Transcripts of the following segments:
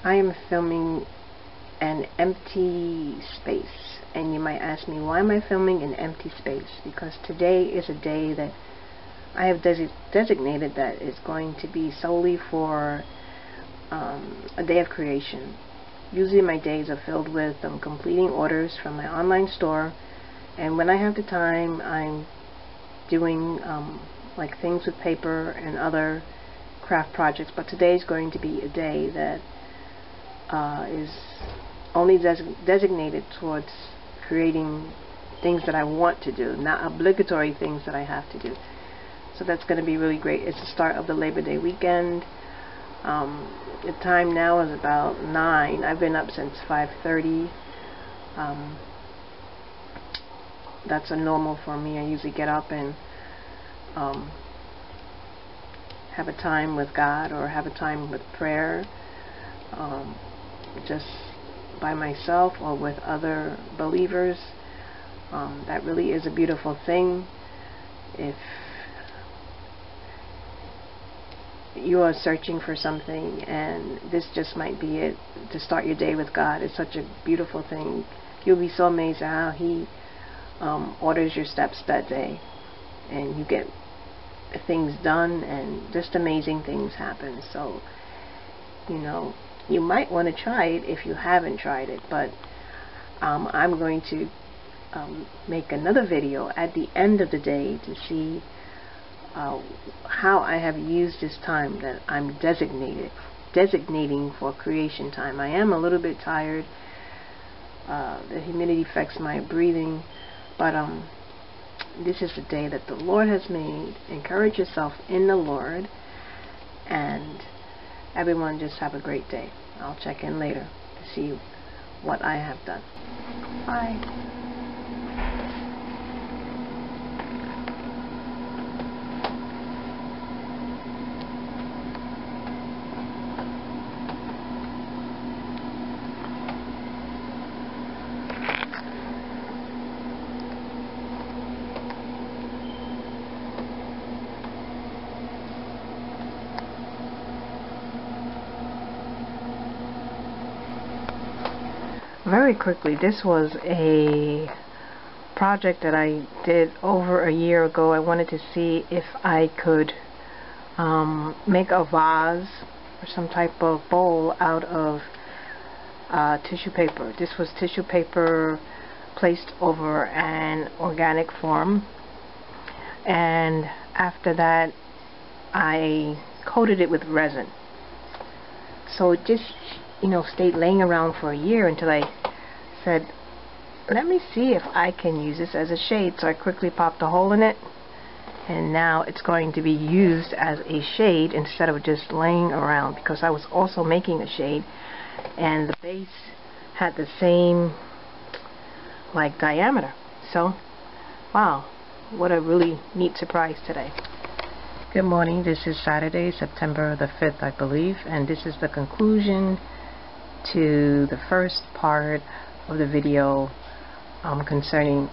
I am filming an empty space, and you might ask me, why am I filming an empty space? Because today is a day that I have designated that is going to be solely for a day of creation. Usually my days are filled with completing orders from my online store, and when I have the time, I'm doing like things with paper and other craft projects. But today is going to be a day that is only designated towards creating things that I want to do, not obligatory things that I have to do. So that's going to be really great. It's the start of the Labor Day weekend. The time now is about 9. I've been up since 5:30. That's a normal for me. I usually get up and have a time with God, or have a time with prayer, just by myself or with other believers. That really is a beautiful thing. If you are searching for something, and this just might be it, to start your day with God, is such a beautiful thing. You'll be so amazed at how He orders your steps that day, and you get things done, and just amazing things happen. So, you know, you might want to try it if you haven't tried it. But I'm going to make another video at the end of the day to see how I have used this time that I'm designating for creation time. I am a little bit tired. The humidity affects my breathing, but this is the day that the Lord has made. Encourage yourself in the Lord, and everyone just have a great day. I'll check in later to see what I have done. Bye. Very quickly, this was a project that I did over a year ago. I wanted to see if I could make a vase or some type of bowl out of tissue paper. This was tissue paper placed over an organic form, and after that I coated it with resin. So it just, you know, stayed laying around for a year until I said, let me see if I can use this as a shade. So I quickly popped a hole in it, and now it's going to be used as a shade instead of just laying around, because I was also making a shade, and the base had the same like diameter. So wow, what a really neat surprise today. Good morning. This is Saturday, September the 5th, I believe, and this is the conclusion to the first part of the video concerning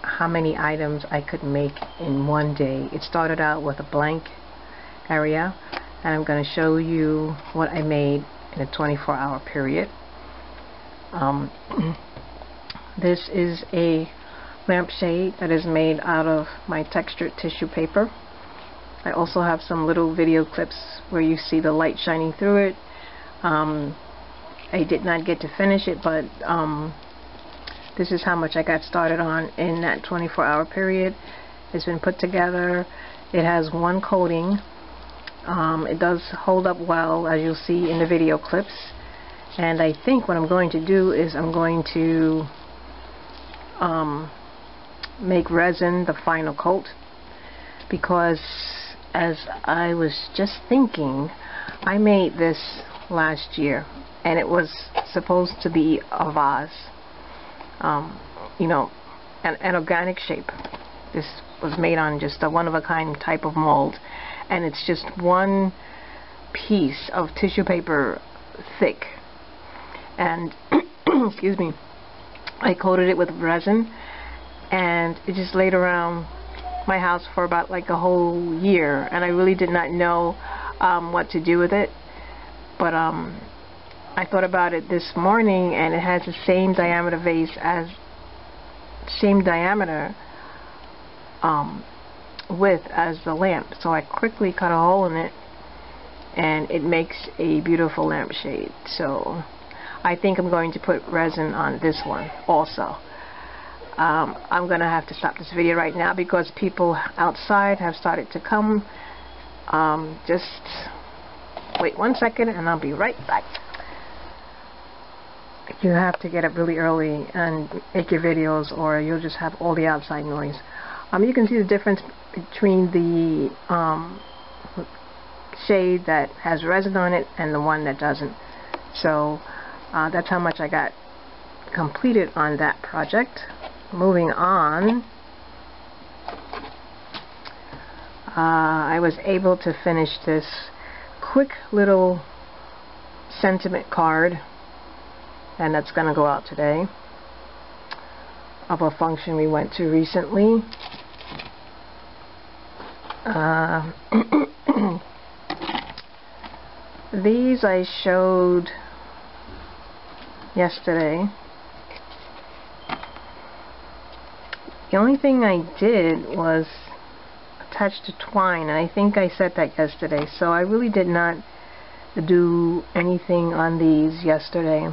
how many items I could make in one day. It started out with a blank area, and I'm going to show you what I made in a 24-hour period. This is a lampshade that is made out of my textured tissue paper. I also have some little video clips where you see the light shining through it. I did not get to finish it, but this is how much I got started on in that 24-hour period. It's been put together. It has one coating. It does hold up well, as you'll see in the video clips. And I think what I'm going to do is I'm going to make resin the final coat, because as I was just thinking, I made this last year, and it was supposed to be a vase, you know, an organic shape. This was made on just a one-of-a-kind type of mold, and it's just one piece of tissue paper thick, and excuse me, I coated it with resin, and it just laid around my house for about like a whole year, and I really did not know what to do with it. But I thought about it this morning, and it has the same diameter width as the lamp. So I quickly cut a hole in it, and it makes a beautiful lampshade. So I think I'm going to put resin on this one also. I'm going to have to stop this video right now because people outside have started to come. Just wait 1 second and I'll be right back. You have to get up really early and make your videos, or you'll just have all the outside noise. You can see the difference between the shade that has resin on it and the one that doesn't. So that's how much I got completed on that project. Moving on, I was able to finish this quick little sentiment card, and that's going to go out today, of a function we went to recently. These I showed yesterday. The only thing I did was attach the twine, and I think I said that yesterday, so I really did not do anything on these yesterday.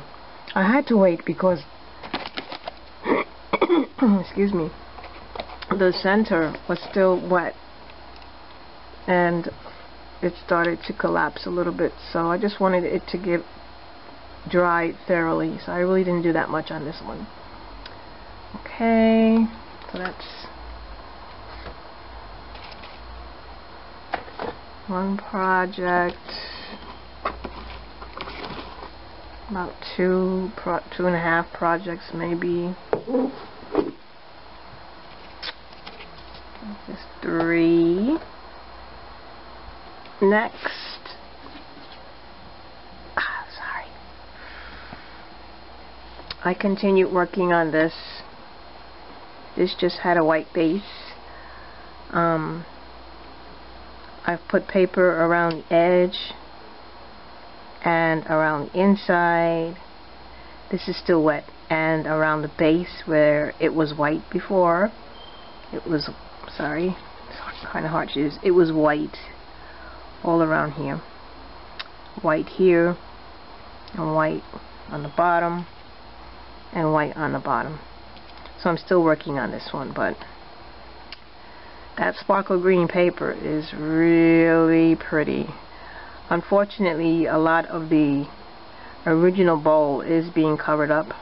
I had to wait because excuse me, the center was still wet and it started to collapse a little bit, so I just wanted it to get dry thoroughly, so I really didn't do that much on this one. Okay, so that's one project, about two and a half projects maybe. This is 3. Next, sorry, I continued working on this. This just had a white base. I've put paper around the edge and around the inside. This is still wet, and around the base where it was white before. It was, sorry, it's kind of hard to use. It was white all around here. White here, and white on the bottom, and white on the bottom. So I'm still working on this one, but that sparkle green paper is really pretty. Unfortunately, a lot of the original bowl is being covered up.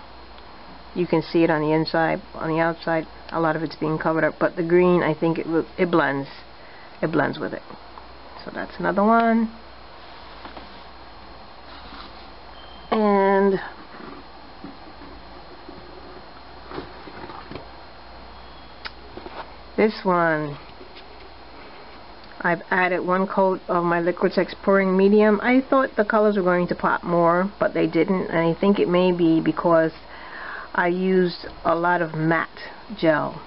You can see it on the inside, on the outside, a lot of it's being covered up, but the green, I think it blends with it. So that's another one. And this one, I've added 1 coat of my Liquitex pouring medium. I thought the colors were going to pop more, but they didn't, and I think it may be because I used a lot of matte gel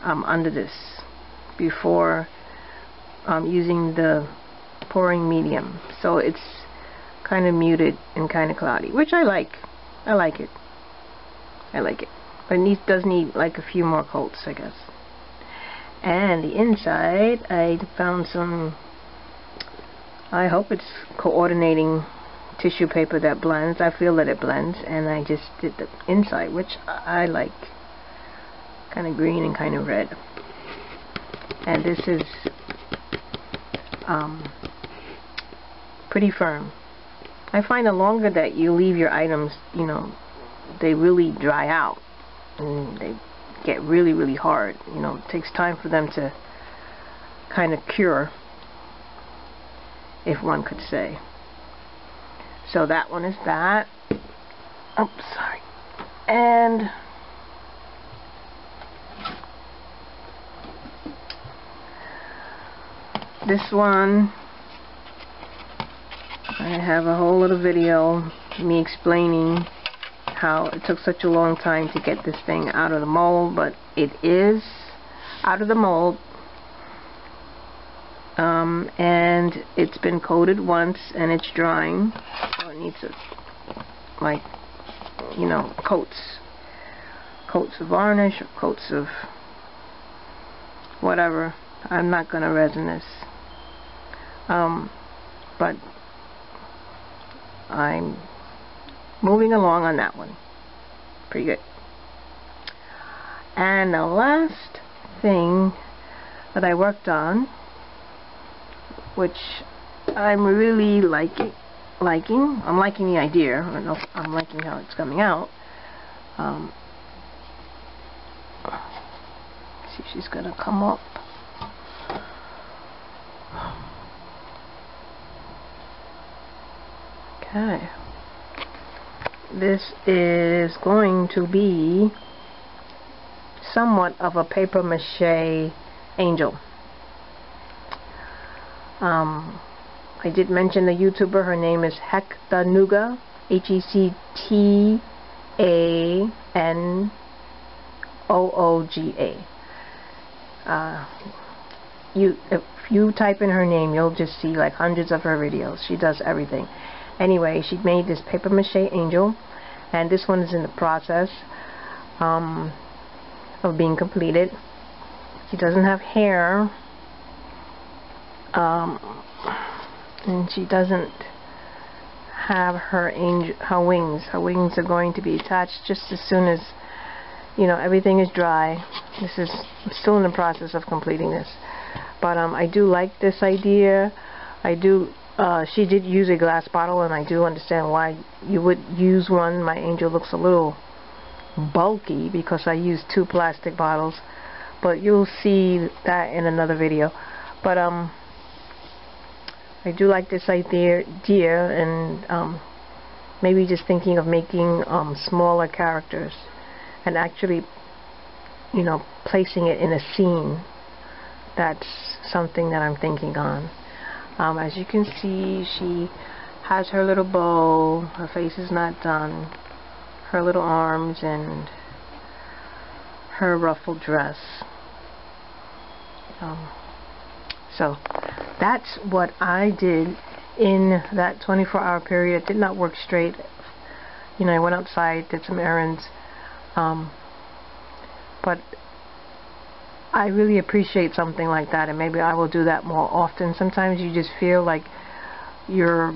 under this before using the pouring medium, so it's kind of muted and kind of cloudy, which I like. I like it, but it does need like a few more coats, I guess. And the inside, I found some, I hope it's coordinating tissue paper that blends. I feel that it blends, and I just did the inside, which I like, kind of green and kind of red. And this is pretty firm. I find the longer that you leave your items, you know, they really dry out and they get really, really hard. You know, it takes time for them to kind of cure, if one could say. So that one is that. Oh, sorry. And this one, I have a whole little video me explaining how it took such a long time to get this thing out of the mold, but it is out of the mold, and it's been coated once and it's drying, so it needs to, like, you know, coats of varnish, or coats of whatever. I'm not gonna resin this, but I'm moving along on that one pretty good. And the last thing that I worked on, which I'm really liking. I'm liking the idea. I don't know if I'm liking how it's coming out. See if she's gonna come up. Okay. This is going to be somewhat of a paper mache angel. I did mention the YouTuber. Her name is Hectanooga, Hectanooga. If you type in her name, you'll just see like hundreds of her videos. She does everything. Anyway, she made this paper mache angel, and this one is in the process of being completed. She doesn't have hair, and she doesn't have her wings. Her wings are going to be attached just as soon as, you know, everything is dry. I'm still in the process of completing this, but I do like this idea. I do. She did use a glass bottle, and I do understand why you would use one. My angel looks a little bulky because I used 2 plastic bottles, but you'll see that in another video. But I do like this idea, and maybe just thinking of making smaller characters and actually, you know, placing it in a scene. That's something that I'm thinking on. As you can see, she has her little bow, her face is not done, her little arms, and her ruffled dress. So that's what I did in that 24-hour period. It did not work straight. You know, I went outside, did some errands, but I really appreciate something like that, and maybe I will do that more often. Sometimes you just feel like you're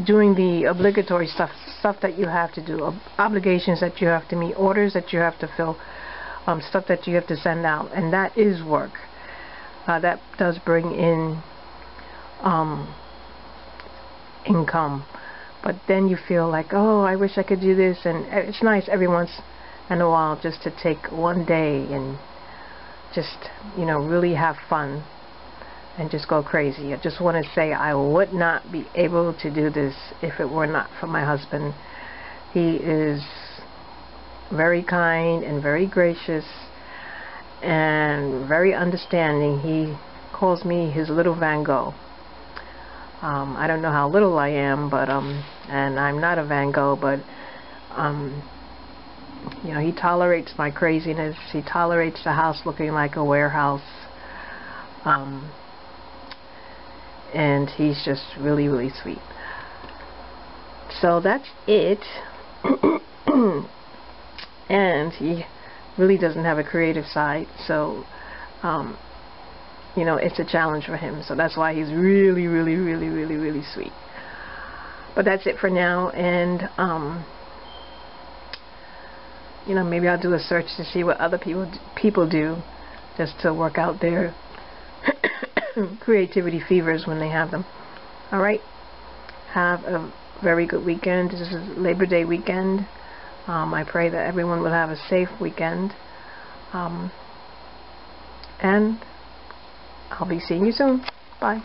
doing the obligatory stuff that you have to do, obligations that you have to meet, orders that you have to fill, stuff that you have to send out, and that is work. That does bring in income, but then you feel like, oh, I wish I could do this, and it's nice every once in a while just to take one day and just, you know, really have fun and just go crazy. I just want to say I would not be able to do this if it were not for my husband. He is very kind and very gracious and very understanding. He calls me his little Van Gogh. I don't know how little I am, but and I'm not a Van Gogh, but you know, he tolerates my craziness. He tolerates the house looking like a warehouse. And he's just really, really sweet. So that's it. And he really doesn't have a creative side, so you know, it's a challenge for him. So that's why he's really, really, really, really, really sweet. But that's it for now, and you know, maybe I'll do a search to see what other people do, just to work out their creativity fevers when they have them. Alright, have a very good weekend. This is Labor Day weekend. I pray that everyone will have a safe weekend, and I'll be seeing you soon. Bye.